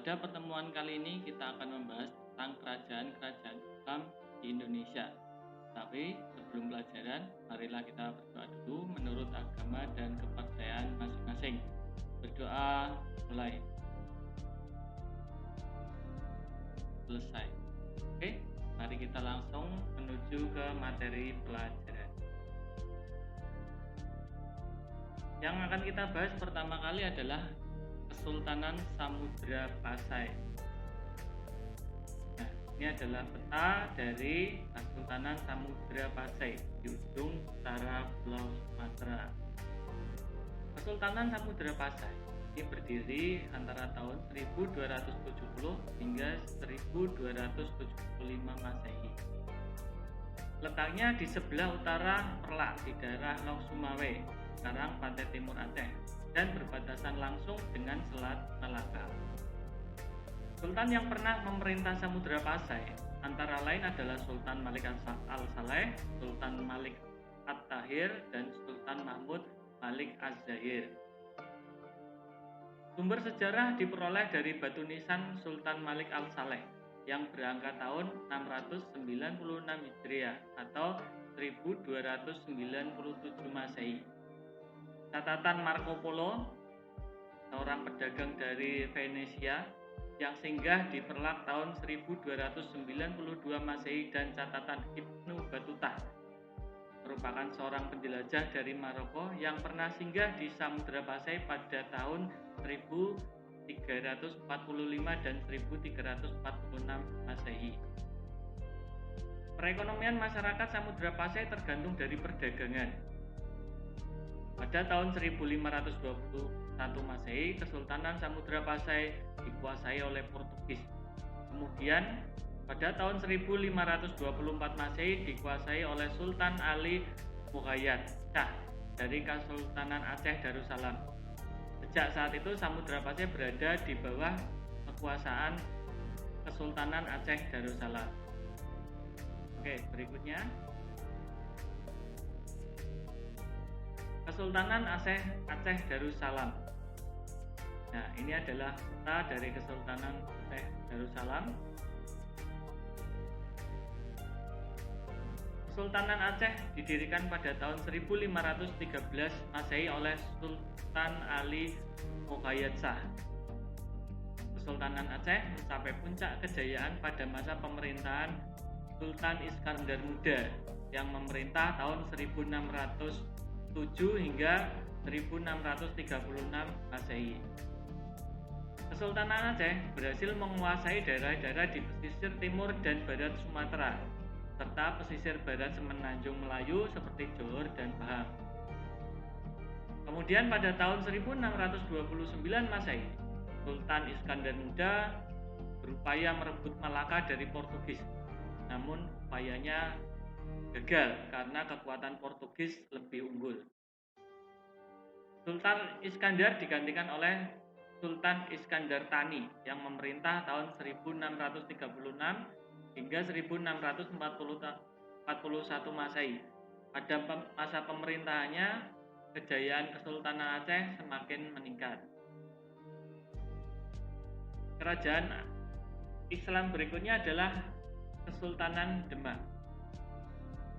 Pada pertemuan kali ini kita akan membahas tentang kerajaan-kerajaan Islam di Indonesia. Tapi sebelum pelajaran, marilah kita berdoa dulu menurut agama dan kepercayaan masing-masing. Berdoa mulai. Selesai. Oke, mari kita langsung menuju ke materi pelajaran. Yang akan kita bahas pertama kali adalah Kesultanan Samudra Pasai. Nah, ini adalah peta dari Kesultanan Samudra Pasai di ujung utara Pulau Sumatera. Kesultanan Samudra Pasai ini berdiri antara tahun 1270 hingga 1275 Masehi. Letaknya di sebelah utara Perlak di daerah Long Sumawe, sekarang pantai timur Aceh, dan berbatasan langsung dengan Selat Malaka. Sultan yang pernah memerintah Samudra Pasai antara lain adalah Sultan Malik Al-Saleh, Sultan Malik At-Tahir, dan Sultan Mahmud Malik Az-Zahir. Sumber sejarah diperoleh dari batu nisan Sultan Malik Al-Saleh yang berangka tahun 696 Hijriah atau 1297 Masehi. Catatan Marco Polo, seorang pedagang dari Venesia yang singgah di Perlak tahun 1292 Masehi, dan catatan Ibnu Battuta, merupakan seorang penjelajah dari Maroko yang pernah singgah di Samudra Pasai pada tahun 1345 dan 1346 Masehi. Perekonomian masyarakat Samudra Pasai tergantung dari perdagangan. Pada tahun 1521 Masehi, Kesultanan Samudra Pasai dikuasai oleh Portugis. Kemudian pada tahun 1524 Masehi dikuasai oleh Sultan Ali Muhayyad Shah dari Kesultanan Aceh Darussalam. Sejak saat itu Samudra Pasai berada di bawah kekuasaan Kesultanan Aceh Darussalam. Oke, berikutnya Kesultanan Aceh Darussalam. Nah, ini adalah peta dari Kesultanan Aceh Darussalam. Kesultanan Aceh didirikan pada tahun 1513 Masehi oleh Sultan Ali Muhayyad Shah. Kesultanan Aceh mencapai puncak kejayaan pada masa pemerintahan Sultan Iskandar Muda yang memerintah tahun 1607 hingga 1636 Masehi. Kesultanan Aceh berhasil menguasai daerah-daerah di pesisir timur dan barat Sumatera, serta pesisir barat Semenanjung Melayu seperti Johor dan Pahang. Kemudian pada tahun 1629 Masehi, Sultan Iskandar Muda berupaya merebut Malaka dari Portugis. Namun upayanya gagal karena kekuatan Portugis lebih unggul. Sultan Iskandar digantikan oleh Sultan Iskandar Thani yang memerintah tahun 1636 hingga 1641 Masehi. Pada masa pemerintahannya, kejayaan Kesultanan Aceh semakin meningkat. Kerajaan Islam berikutnya adalah Kesultanan Demak.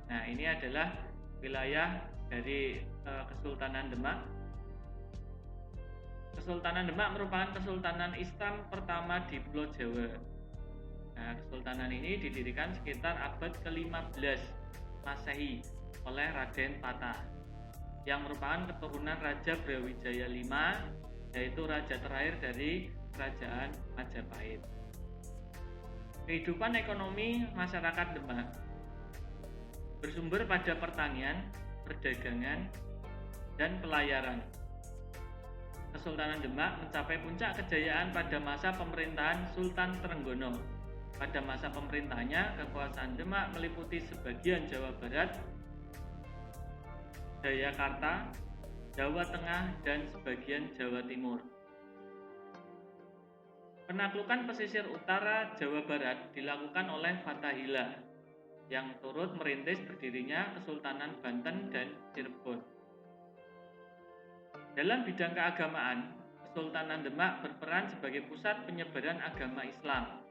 Nah, ini adalah wilayah dari Kesultanan Demak. Kesultanan Demak merupakan kesultanan Islam pertama di Pulau Jawa. Nah, kesultanan ini didirikan sekitar abad ke-15 Masehi oleh Raden Patah yang merupakan keturunan Raja Brawijaya V, yaitu raja terakhir dari Kerajaan Majapahit. Kehidupan ekonomi masyarakat Demak bersumber pada pertanian, perdagangan, dan pelayaran. Kesultanan Demak mencapai puncak kejayaan pada masa pemerintahan Sultan Trenggono. Pada masa pemerintahannya, kekuasaan Demak meliputi sebagian Jawa Barat, Jayakarta, Jawa Tengah, dan sebagian Jawa Timur. Penaklukan pesisir utara Jawa Barat dilakukan oleh Fathahillah yang turut merintis berdirinya Kesultanan Banten dan Cirebon. Dalam bidang keagamaan, Kesultanan Demak berperan sebagai pusat penyebaran agama Islam.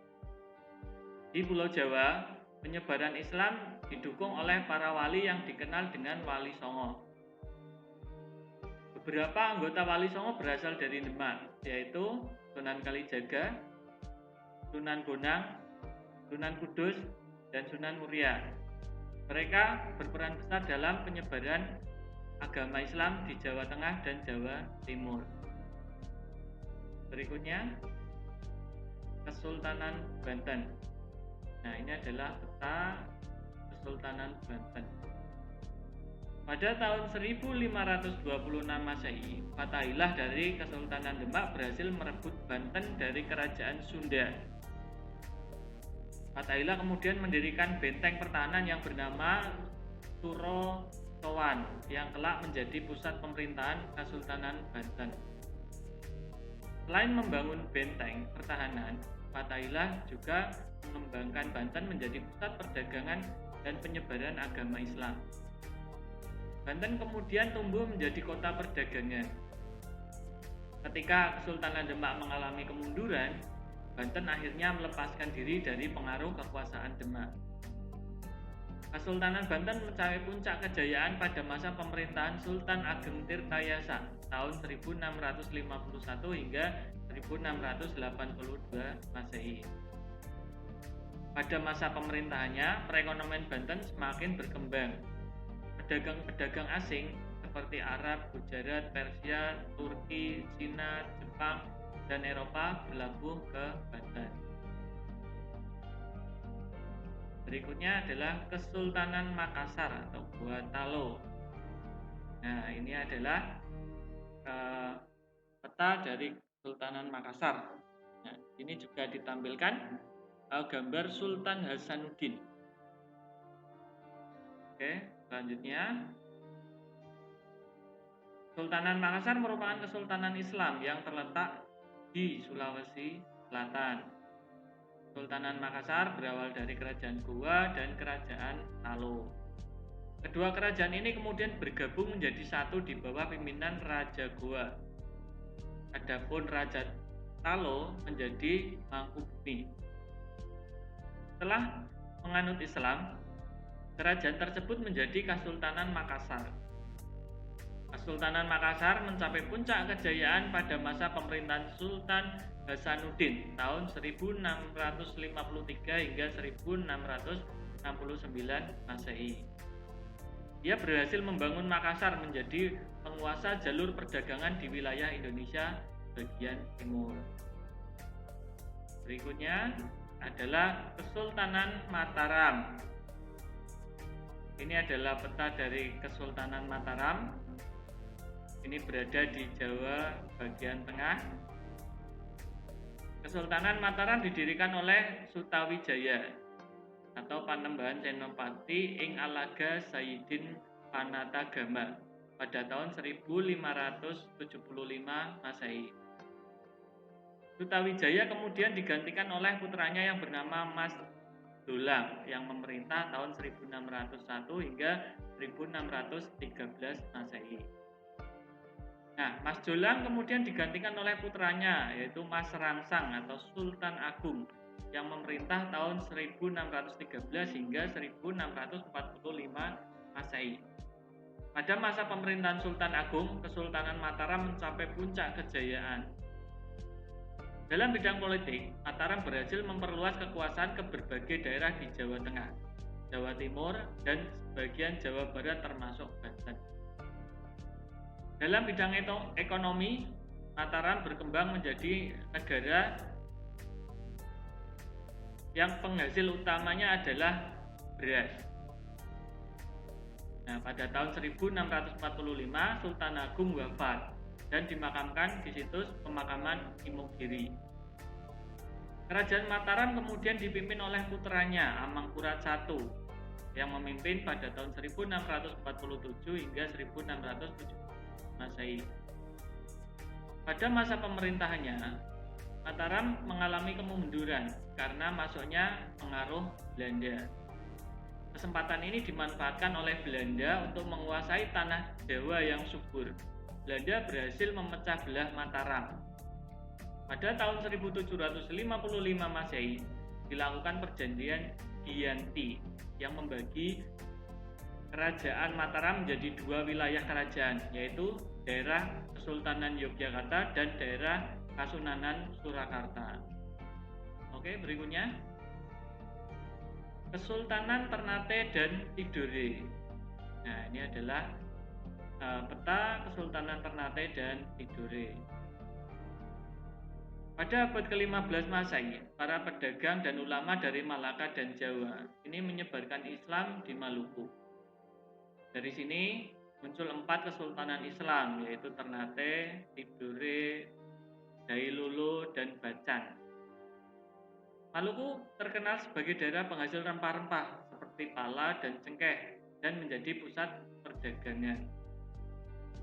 Di Pulau Jawa, penyebaran Islam didukung oleh para wali yang dikenal dengan Wali Songo. Beberapa anggota Wali Songo berasal dari Demak, yaitu Sunan Kalijaga, Sunan Bonang, Sunan Kudus, dan Sunan Muria. Mereka berperan besar dalam penyebaran agama Islam di Jawa Tengah dan Jawa Timur. Berikutnya, Kesultanan Banten. Nah, ini adalah peta Kesultanan Banten. Pada tahun 1526 Masehi, Fathaillah dari Kesultanan Demak berhasil merebut Banten dari Kerajaan Sunda. Fathaillah kemudian mendirikan benteng pertahanan yang bernama Surosowan yang kelak menjadi pusat pemerintahan Kesultanan Banten. Selain membangun benteng pertahanan, Fathaillah juga mengembangkan Banten menjadi pusat perdagangan dan penyebaran agama Islam. Banten kemudian tumbuh menjadi kota perdagangan. Ketika Kesultanan Demak mengalami kemunduran, Banten akhirnya melepaskan diri dari pengaruh kekuasaan Demak. Kesultanan Banten mencapai puncak kejayaan pada masa pemerintahan Sultan Ageng Tirtayasa tahun 1651 hingga 1682 Masehi. Pada masa pemerintahannya, perekonomian Banten semakin berkembang. Pedagang-pedagang asing seperti Arab, Gujarat, Persia, Turki, Cina, Jepang, dan Eropa berlabuh ke Banten. Berikutnya adalah Kesultanan Makassar atau Gua Talo. Nah, ini adalah peta dari Kesultanan Makassar. Nah, ini juga ditampilkan gambar Sultan Hasanuddin. Oke, selanjutnya Kesultanan Makassar merupakan kesultanan Islam yang terletak di Sulawesi Selatan. Kesultanan Makassar berawal dari Kerajaan Goa dan Kerajaan Talo. Kedua kerajaan ini kemudian bergabung menjadi satu di bawah pimpinan Raja Goa. Adapun Raja Talo menjadi Mangkubumi. Setelah menganut Islam, kerajaan tersebut menjadi Kesultanan Makassar. Kesultanan Makassar mencapai puncak kejayaan pada masa pemerintahan Sultan Hasanuddin tahun 1653 hingga 1669 Masehi. Dia berhasil membangun Makassar menjadi penguasa jalur perdagangan di wilayah Indonesia bagian timur. Berikutnya adalah Kesultanan Mataram. Ini adalah peta dari Kesultanan Mataram. Ini berada di Jawa bagian tengah. Kesultanan Mataram didirikan oleh Sutawijaya atau Panembahan Senopati ing Alaga Sayyidin Panatagama pada tahun 1575 Masehi. Sutawijaya kemudian digantikan oleh putranya yang bernama Mas Dolang yang memerintah tahun 1601 hingga 1613 Masehi. Nah, Mas Dolang kemudian digantikan oleh putranya yaitu Mas Rangsang atau Sultan Agung yang memerintah tahun 1613 hingga 1645 Masehi. Pada masa pemerintahan Sultan Agung, Kesultanan Mataram mencapai puncak kejayaan. Dalam bidang politik, Mataram berhasil memperluas kekuasaan ke berbagai daerah di Jawa Tengah, Jawa Timur, dan sebagian Jawa Barat termasuk Banten. Dalam bidang ekonomi, Mataram berkembang menjadi negara yang penghasil utamanya adalah beras. Nah, pada tahun 1645 Sultan Agung wafat dan dimakamkan di situs pemakaman Imogiri. Kerajaan Mataram kemudian dipimpin oleh putranya Amangkurat I yang memimpin pada tahun 1647 hingga 1670 Masehi. Pada masa pemerintahannya, Mataram mengalami kemunduran karena masuknya pengaruh Belanda. Kesempatan ini dimanfaatkan oleh Belanda untuk menguasai tanah Jawa yang subur. Belanda berhasil memecah belah Mataram Pada tahun 1755 Masehi dilakukan perjanjian Giyanti yang membagi Kerajaan Mataram menjadi dua wilayah kerajaan, yaitu daerah Kesultanan Yogyakarta dan daerah Kasunanan Surakarta. Oke, berikutnya Kesultanan Ternate dan Tidore. Nah, ini adalah peta Kesultanan Ternate dan Tidore. Pada abad ke-15 Masehi, para pedagang dan ulama dari Malaka dan Jawa ini menyebarkan Islam di Maluku. Dari sini muncul 4 kesultanan Islam, yaitu Ternate, Tidore, Jailolo, dan Bacan. Maluku terkenal sebagai daerah penghasil rempah-rempah seperti pala dan cengkeh dan menjadi pusat perdagangan.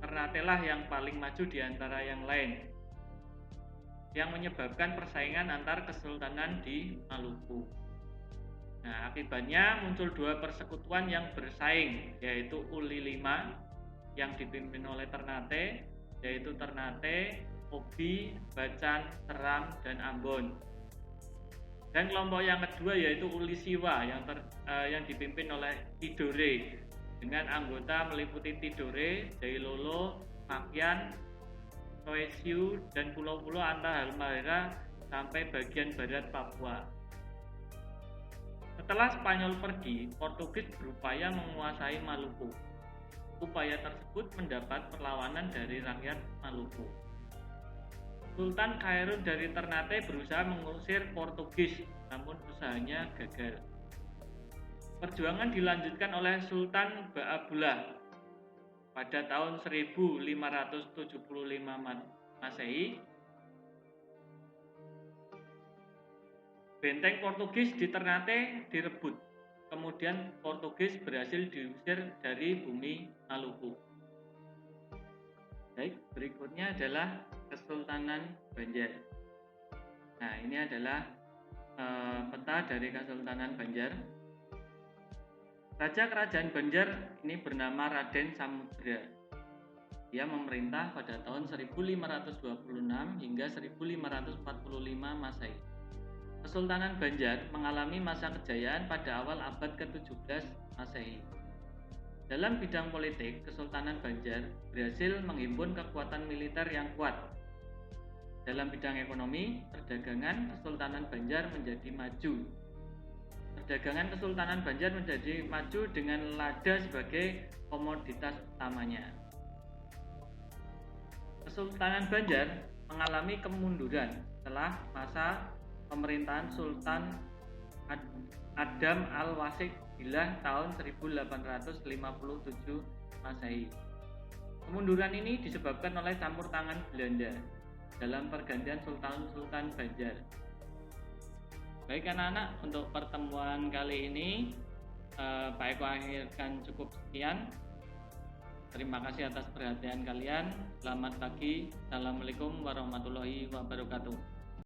Ternate lah yang paling maju di antara yang lain, yang menyebabkan persaingan antar kesultanan di Maluku. Nah, akibatnya muncul 2 persekutuan yang bersaing, yaitu Uli V yang dipimpin oleh Ternate, yaitu Ternate, Obi, Bacan, Seram, dan Ambon. Dan kelompok yang kedua yaitu Uli Siwa yang dipimpin oleh Tidore dengan anggota meliputi Tidore, Jailolo, Makian, Toesiu, dan pulau-pulau Anta Halmahera sampai bagian barat Papua. Setelah Spanyol pergi, Portugis berupaya menguasai Maluku. Upaya tersebut mendapat perlawanan dari rakyat Maluku. Sultan Khairun dari Ternate berusaha mengusir Portugis, namun usahanya gagal. Perjuangan dilanjutkan oleh Sultan Ba'abullah. Pada tahun 1575 Masehi, benteng Portugis di Ternate direbut. Kemudian Portugis berhasil diusir dari bumi Maluku. Baik, berikutnya adalah Kesultanan Banjar. Nah, ini adalah peta dari Kesultanan Banjar. Raja Kerajaan Banjar ini bernama Raden Samudra. Ia memerintah pada tahun 1526 hingga 1545 Masehi. Kesultanan Banjar mengalami masa kejayaan pada awal abad ke-17 Masehi. Dalam bidang politik, Kesultanan Banjar berhasil menghimpun kekuatan militer yang kuat. Dalam bidang ekonomi, perdagangan Kesultanan Banjar menjadi maju. Perdagangan Kesultanan Banjar menjadi maju dengan lada sebagai komoditas utamanya. Kesultanan Banjar mengalami kemunduran setelah masa pemerintahan Sultan Adam Al-Wasik Billah tahun 1857 Masehi. Kemunduran ini disebabkan oleh campur tangan Belanda dalam pergantian Sultan-Sultan Banjar. Baik anak-anak, untuk pertemuan kali ini Pak Eko akhirkan cukup sekian. Terima kasih atas perhatian kalian. Selamat pagi. Assalamualaikum warahmatullahi wabarakatuh.